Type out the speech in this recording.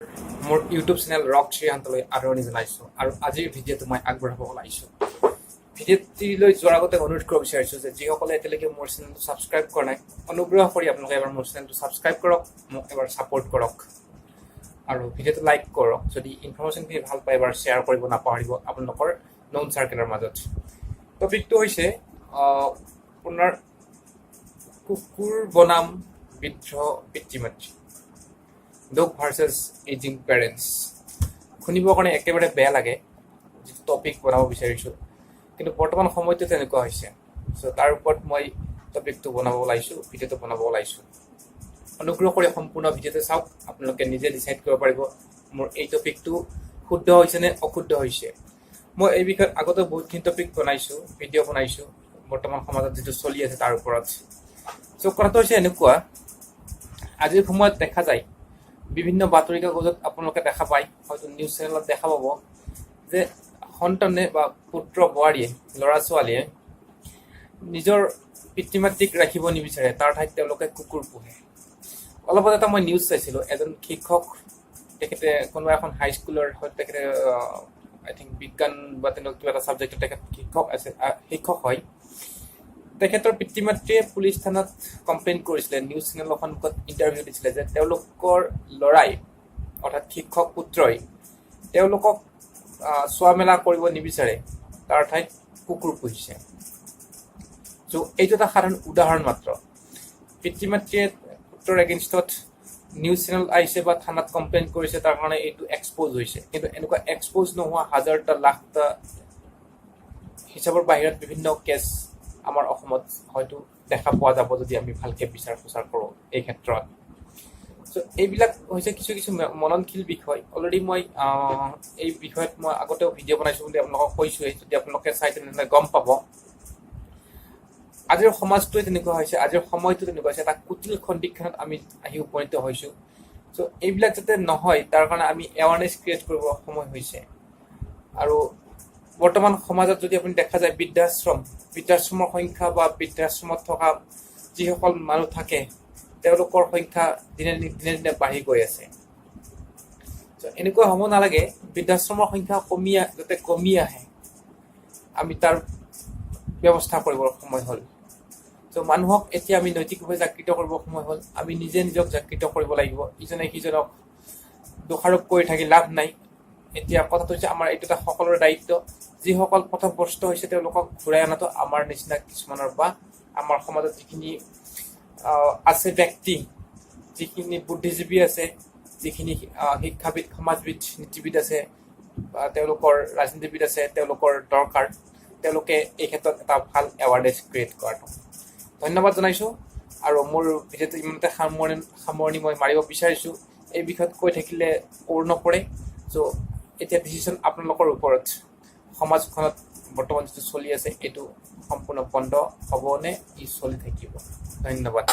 মোৰ YouTube channel rock শ্ৰীহান্তলৈ আদৰণি জনাইছোঁ আৰু আজিৰ ভিডিঅ'টো মই আগবঢ়াব ওলাইছোঁ। ভিডিঅ'টিলৈ যোৱাৰ আগতে অনুৰোধ কৰিব বিচাৰিছোঁ যে যিসকলে এতিয়ালৈকে মোৰ চেনেলটো ছাবস্ক্ৰাইব কৰা নাই, অনুগ্ৰহ কৰি আপোনালোকে এবাৰ মোৰ চেনেলটো ছাবস্ক্ৰাইব কৰক, মোক এবাৰ ছাপোৰ্ট কৰক আৰু ভিডিঅ'টো লাইক কৰক। যদি ইনফৰ্মেশ্যনখিনি ভাল পায় এবাৰ শ্বেয়াৰ কৰিব নাপাহৰিব আপোনালোকৰ নন চাৰ্কেলৰ মাজত। টপিকটো হৈছে আপোনাৰ কুকুৰ বনাম বৃদ্ধ পিতৃ মাতৃ, ডগ ভাৰ্চেছ এজিং পেৰেণ্টছ। শুনিবৰ কাৰণে একেবাৰে বেয়া লাগে যিটো টপিক বনাব বিচাৰিছোঁ, কিন্তু বৰ্তমান সময়টো তেনেকুৱা হৈছে। চ' তাৰ ওপৰত মই টপিকটো বনাব ওলাইছোঁ, ভিডিঅ'টো বনাব ওলাইছোঁ। অনুগ্ৰহ কৰি সম্পূৰ্ণ ভিডিঅ'টো চাওক, আপোনালোকে নিজে ডিচাইড কৰিব পাৰিব মোৰ এই টপিকটো শুদ্ধ হৈছে নে অশুদ্ধ হৈছে। মই এই বিষয়ত আগতে বহুতখিনি টপিক বনাইছোঁ, ভিডিঅ' বনাইছোঁ বৰ্তমান সমাজত যিটো চলি আছে তাৰ ওপৰত। চ' কথাটো হৈছে এনেকুৱা, আজিৰ সময়ত দেখা যায় বিভিন্ন বাতৰি কাকতত আপোনালোকে দেখা পায়, হয়তো নিউজ চেনেলত দেখা পাব যে সন্তানে বা পুত্ৰ বোৱাৰীয়ে, ল'ৰা ছোৱালীয়ে নিজৰ পিতৃ মাতৃক ৰাখিব নিবিচাৰে, তাৰ ঠাইত তেওঁলোকে কুকুৰ পোহে। অলপত এটা মই নিউজ চাইছিলোঁ, এজন শিক্ষক, তেখেতে কোনোবা এখন হাইস্কুলৰ হয়তো তেখেতে আই থিংক বিজ্ঞান বা তেনেকুৱা কিবা এটা ছাবজেক্টত তেখেত শিক্ষক হয়। তেখেতৰ পিতৃ মাতৃয়ে পুলিচ থানাত কমপ্লেইন কৰিছিলে, নিউজ চেনেলৰ সন্মুখত ইণ্টাৰভিউ দিছিলে যে তেওঁলোকৰ ল'ৰাই অৰ্থাৎ শিক্ষক পুত্ৰই তেওঁলোকক চোৱা মেলা কৰিব নিবিচাৰে, তাৰ ঠাইত কুকুৰ পুহিছে। চ' এইটো এটা সাধাৰণ উদাহৰণ মাত্ৰ। পিতৃ মাতৃয়ে পুত্ৰৰ এগেইনষ্টত নিউজ চেনেল আহিছে বা থানাত কমপ্লেইন কৰিছে, তাৰ কাৰণে এইটো এক্সপ'জ হৈছে। কিন্তু এনেকুৱা এক্সপ'জ নোহোৱা হাজাৰটা লাখটা হিচাপৰ বাহিৰত বিভিন্ন কেছ আমাৰ অসমত হয়তো দেখা পোৱা যাব যদি আমি ভালকৈ বিচাৰ খোচাৰ কৰোঁ এই ক্ষেত্ৰত। চ' এইবিলাক হৈছে কিছু কিছু মননশীল বিষয়। অলৰেডি মই এই বিষয়ত মই আগতেও ভিডিঅ' বনাইছোঁ বুলি আপোনালোকক কৈছোঁৱেই, যদি আপোনালোকে চাই তেনেহ'লে গম পাব। আজিৰ সমাজটোৱে তেনেকুৱা হৈছে, আজিৰ সময়টো তেনেকুৱা হৈছে, এটা কুটিল সন্দিক্ষণত আমি আহি উপনীত হৈছোঁ। চ' এইবিলাক যাতে নহয় তাৰ কাৰণে আমি এৱাৰনেছ ক্ৰিয়েট কৰিব সময় হৈছে। আৰু বৰ্তমান সমাজত যদি আপুনি দেখা যায় বৃদ্ধাশ্ৰমৰ সংখ্যা বা বৃদ্ধাশ্ৰমত থকা যিসকল মানুহ থাকে তেওঁলোকৰ সংখ্যা দিনে দিনে বাঢ়ি গৈ আছে। এনেকুৱা হ'ব নালাগে, বৃদ্ধাশ্ৰমৰ সংখ্যা যাতে কমি আহে, আমি তাৰ ব্যৱস্থা কৰিবৰ সময় হ'ল। ত' মানুহক এতিয়া আমি নৈতিকভাৱে জাগৃত কৰিবৰ সময় হ'ল। আমি নিজে নিজক জাগৃত কৰিব লাগিব, ইজনে সিজনক দোষাৰোপ কৰি থাকি লাভ নাই। এতিয়া কথাটো হৈছে আমাৰ এইটো এটা সকলোৰে দায়িত্ব। যিসকল পথভ্ৰষ্ট হৈছে তেওঁলোকক ঘূৰাই অনাটো আমাৰ নিচিনা কিছুমানৰ বা আমাৰ সমাজত যিখিনি আছে ব্যক্তি, যিখিনি বুদ্ধিজীৱী আছে, যিখিনি শিক্ষাবিদ, সমাজবিদ, নীতিবিদ আছে, তেওঁলোকৰ ৰাজনীতিবিদ আছে, তেওঁলোকৰ দৰকাৰ। তেওঁলোকে এই ক্ষেত্ৰত এটা ভাল এৱাৰনেছ ক্ৰিয়েট কৰাটো। ধন্যবাদ জনাইছোঁ আৰু মোৰ ভিডিঅ'টো ইমানতে সামৰণি মই মাৰিব বিচাৰিছোঁ। এই বিষয়ত কৈ থাকিলে ওৰ নপৰে। চ' এতিয়া ডিচিশ্যন আপোনালোকৰ ওপৰত। সমাজখনত বৰ্তমান যিটো চলি আছে এইটো সম্পূৰ্ণ বন্ধ হ'বনে ই চলি থাকিব? ধন্যবাদ।